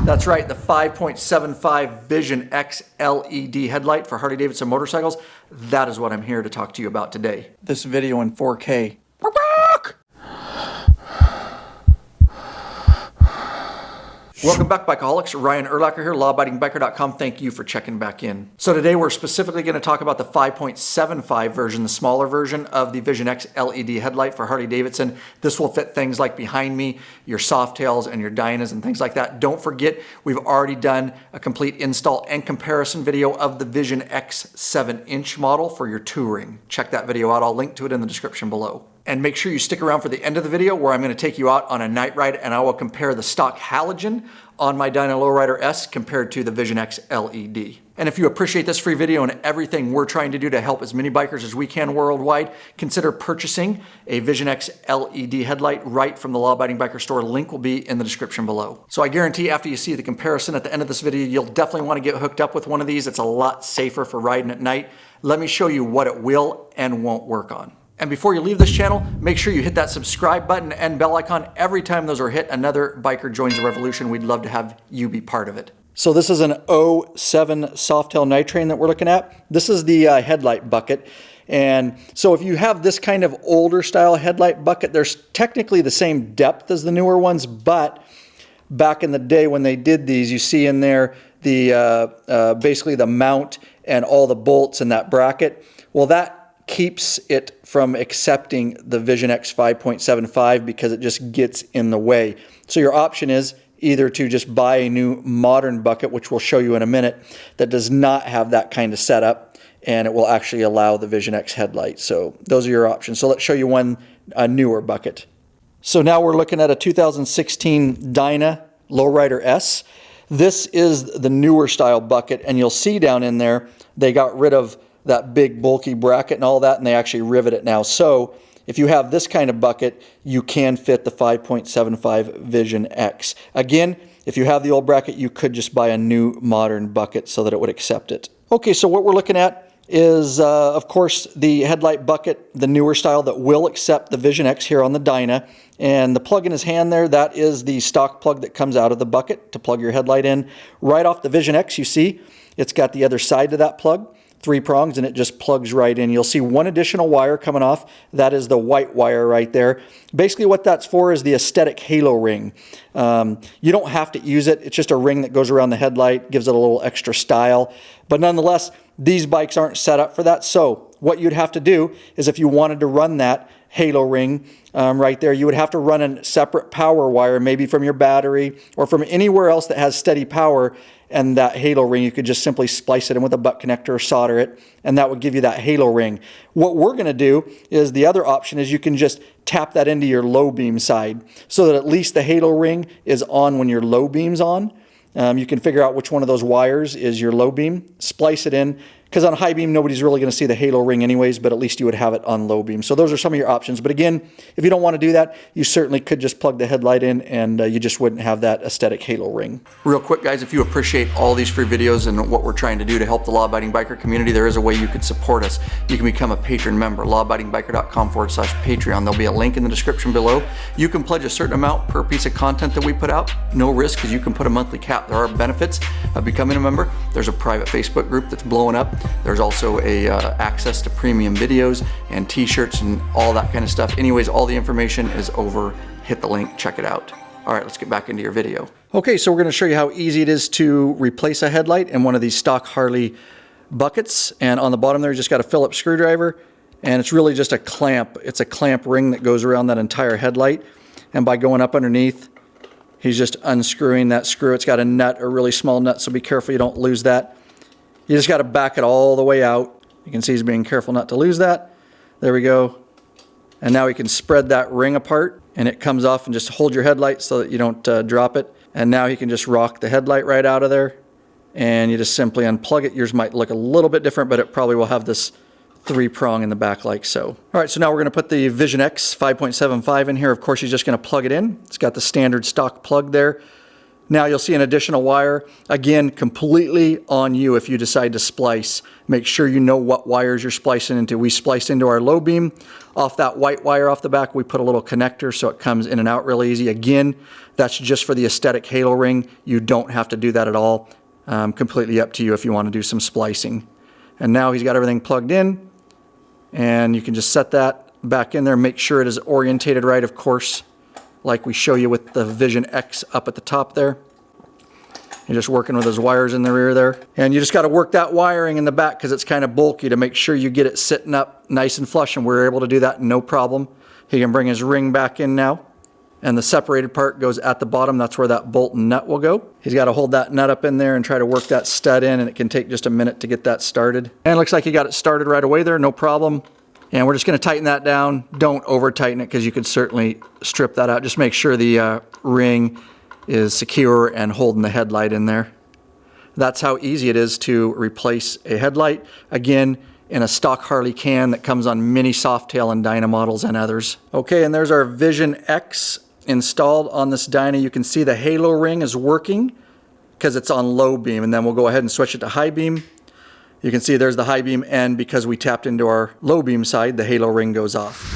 That's right, the 5.75 Vision X LED headlight for Harley-Davidson motorcycles. That is what I'm here to talk to you about today. This video in 4K. Welcome back, Bikeaholics. Ryan Urlacher here, lawabidingbiker.com. Thank you for checking back in. So today we're specifically going to talk about the 5.75 version, the smaller version of the Vision X LED headlight for Harley-Davidson. This will fit things like behind me, your Softails and your Dynas and things like that. Don't forget, we've already done a complete install and comparison video of the Vision X 7-inch model for your touring. Check that video out. I'll link to it in the description below. And make sure you stick around for the end of the video where I'm going to take you out on a night ride and I will compare the stock halogen on my Dyna Lowrider S compared to the Vision X LED. And if you appreciate this free video and everything we're trying to do to help as many bikers as we can worldwide, consider purchasing a Vision X LED headlight right from the Law Abiding Biker store. Link will be in the description below. So I guarantee after you see the comparison at the end of this video, you'll definitely want to get hooked up with one of these. It's a lot safer for riding at night. Let me show you what it will and won't work on. And before you leave this channel, make sure you hit that subscribe button and bell icon. Every time those are hit, another biker joins the revolution. We'd love to have you be part of it. So this is an 07 Softail Nitrane that we're looking at. This is the Headlight Bucket. And so if you have this kind of older style Headlight Bucket, there's technically the same depth as the newer ones, but back in the day when they did these, you see in there the basically the mount and all the bolts in that bracket. Well, that keeps it from accepting the Vision X 5.75 because it just gets in the way. So your option is either to just buy a new modern bucket, which we'll show you in a minute, that does not have that kind of setup, and it will actually allow the Vision X headlight. So those are your options. So let's show you a newer bucket. So now we're looking at a 2016 Dyna Lowrider S. This is the newer style bucket, and you'll see down in there they got rid of that big bulky bracket and all that, and they actually rivet it now. So if you have this kind of bucket, you can fit the 5.75 Vision X. Again, if you have the old bracket, you could just buy a new modern bucket so that it would accept it. Okay, so what we're looking at is, of course, the headlight bucket, the newer style that will accept the Vision X here on the Dyna. And the plug in his hand there, that is the stock plug that comes out of the bucket to plug your headlight in. Right off the Vision X, you see, it's got the other side to that plug. 3 prongs, and it just plugs right in. You'll see one additional wire coming off. That is the white wire right there. Basically what that's for is the aesthetic halo ring. You don't have to use it. It's just a ring that goes around the headlight, gives it a little extra style. But nonetheless, these bikes aren't set up for that. So what you'd have to do is if you wanted to run that halo ring right there, you would have to run a separate power wire, maybe from your battery or from anywhere else that has steady power. And that halo ring, you could just simply splice it in with a butt connector or solder it, and that would give you that halo ring. What we're going to do is the other option is you can just tap that into your low beam side so that at least the halo ring is on when your low beam's on. You can figure out which one of those wires is your low beam, splice it in, because on high beam, nobody's really going to see the halo ring anyways, but at least you would have it on low beam. So those are some of your options. But again, if you don't want to do that, you certainly could just plug the headlight in and you just wouldn't have that aesthetic halo ring. Real quick, guys, if you appreciate all these free videos and what we're trying to do to help the law-abiding biker community, there is a way you could support us. You can become a Patron member, lawabidingbiker.com/Patreon. There'll be a link in the description below. You can pledge a certain amount per piece of content that we put out. No risk, because you can put a monthly cap. There are benefits of becoming a member. There's a private Facebook group that's blowing up. There's also access to premium videos and t-shirts and all that kind of stuff. Anyways, all the information is over. Hit the link, check it out. All right, let's get back into your video. Okay, so we're going to show you how easy it is to replace a headlight in one of these stock Harley buckets. And on the bottom there, you just got a Phillips screwdriver, and it's really just a clamp. It's a clamp ring that goes around that entire headlight. And by going up underneath, he's just unscrewing that screw. It's got a nut, a really small nut, so be careful you don't lose that. You just got to back it all the way out. You can see he's being careful not to lose that. There we go. And now we can spread that ring apart, and it comes off, and just hold your headlight so that you don't drop it. And now he can just rock the headlight right out of there, and you just simply unplug it. Yours might look a little bit different, but it probably will have this 3-prong in the back like so. All right, so now we're going to put the Vision X 5.75 in here. Of course, you're just going to plug it in. It's got the standard stock plug there. Now you'll see an additional wire. Again, completely on you if you decide to splice. Make sure you know what wires you're splicing into. We spliced into our low beam. Off that white wire off the back, we put a little connector so it comes in and out really easy. Again, that's just for the aesthetic halo ring. You don't have to do that at all. Completely up to you if you want to do some splicing. And now he's got everything plugged in. And you can just set that back in there. Make sure it is orientated right, of course, like we show you with the Vision X up at the top there. You're just working with those wires in the rear there. And you just got to work that wiring in the back because it's kind of bulky to make sure you get it sitting up nice and flush, and we're able to do that no problem. He can bring his ring back in now. And the separated part goes at the bottom. That's where that bolt and nut will go. He's got to hold that nut up in there and try to work that stud in, and it can take just a minute to get that started. And it looks like he got it started right away there, no problem. And we're just going to tighten that down. Don't over tighten it because you could certainly strip that out. Just make sure the ring is secure and holding the headlight in there. That's how easy it is to replace a headlight. Again, in a stock Harley can that comes on many Softail and Dyna models and others. Okay, and there's our Vision X installed on this Dyna. You can see the halo ring is working because it's on low beam, and then we'll go ahead and switch it to high beam. You can see there's the high beam, and because we tapped into our low beam side, the halo ring goes off.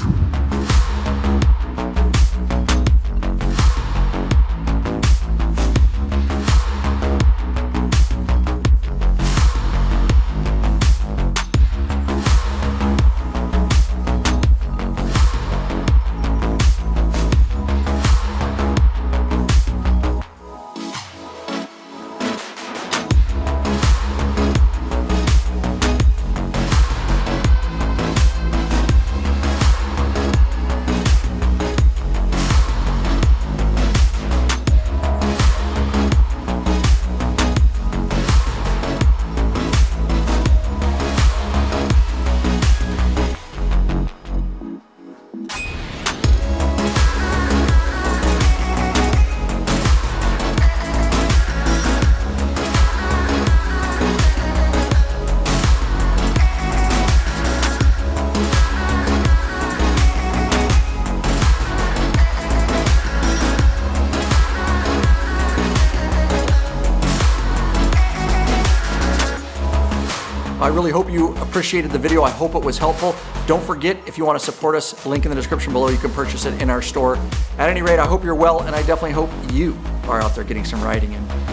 I really hope you appreciated the video. I hope it was helpful. Don't forget, if you want to support us, link in the description below. You can purchase it in our store. At any rate, I hope you're well, and I definitely hope you are out there getting some riding in.